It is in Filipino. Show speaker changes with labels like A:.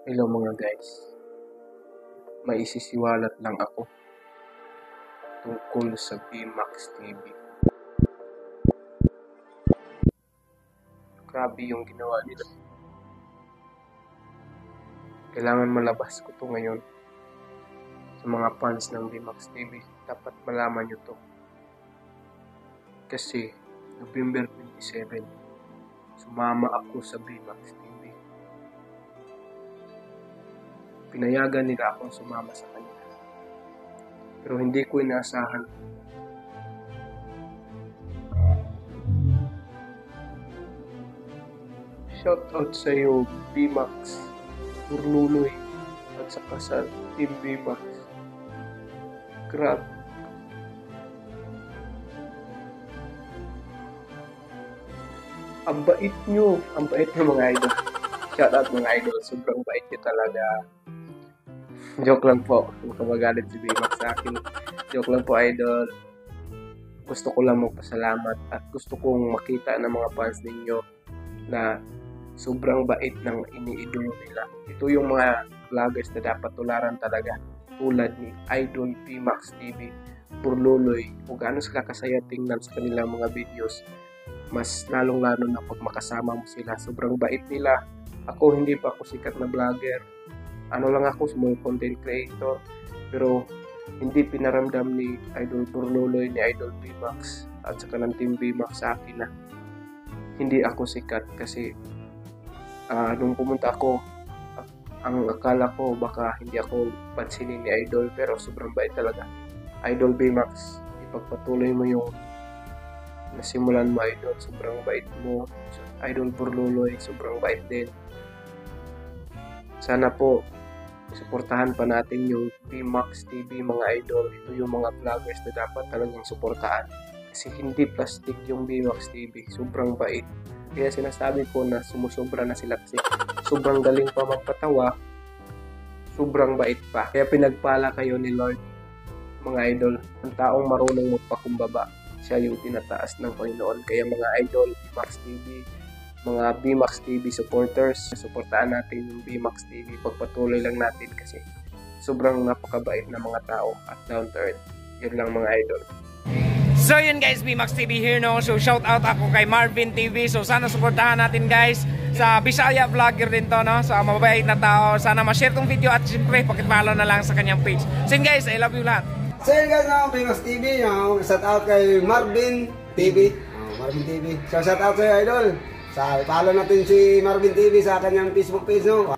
A: Hello mga guys, may isisiwalat lang ako tungkol sa BMAX TV. Grabe yung ginawa nila. Kailangan malabas ko to ngayon sa mga fans ng BMAX TV. Dapat malaman nyo to. Kasi November 27, sumama ako sa BMAX TV. Pinayagan nila akong sumama sa kanila. Pero hindi ko inaasahan. Shout out sa iyo, BMAX, Burluloy, at saka sa Team BMAX. Grabe. Ang bait nyo. Ang bait ng mga idol. Shout out mga idol. Sobrang bait nyo talaga. Joke lang po. Magkamagalit si BMAX sa akin. Joke lang po idol. Gusto ko lang magpasalamat at gusto kong makita ng mga fans ninyo na sobrang bait ng iniidolo nila. Ito yung mga vloggers na dapat tularan talaga. Tulad ni Idol BMAX TV, Burluloy. Kung gaano sila kasaya tingnan sa kanilang mga videos. Mas lalong-lalo na pag makasama mo sila. Sobrang bait nila. Ako, hindi pa ako sikat na vlogger. Ano lang ako, small content creator. Pero hindi pinaramdam ni Idol Burluloy, ni Idol BMAX at saka ng Team BMAX sa akin na hindi ako sikat. Kasi nung pumunta ako, ang akala ko baka hindi ako pansinin ni Idol, pero sobrang bait talaga. Idol BMAX, ipagpatuloy mo yung nasimulan mo idol. Sobrang bait mo. Idol Burluloy, sobrang bait din. Sana po suportahan pa natin yung BMAX TV mga idol. Ito yung mga vloggers na dapat talagang suportahan. Kasi hindi plastic yung BMAX TV. Sobrang bait. Kaya sinasabi ko na sumusobra na sila kasi sobrang galing pa magpatawa. Sobrang bait pa. Kaya pinagpala kayo ni Lord mga idol. Ang taong marunong magpakumbaba, siya yung tinataas ng Panginoon. Kaya mga idol, BMAX TV, mga BMAX TV supporters, suportahan natin yung BMAX TV. Pagpatuloy lang natin kasi sobrang napakabait na mga tao at down to earth. Yun lang mga idol.
B: So yun guys, BMAX TV here no. So shout out ako kay Marvin TV. So sana suportahan natin guys. Sa Bisaya vlogger din to no. Sa mababait na tao. Sana ma-share tong video at siyempre pakipollow na lang sa kanyang page. So yun guys, I love you lahat.
C: So yun guys, BMAX TV, shout out kay Marvin TV. Marvin TV. So shout out sa iyo idol. Follow natin si Marvin TV sa kanyang Facebook page no.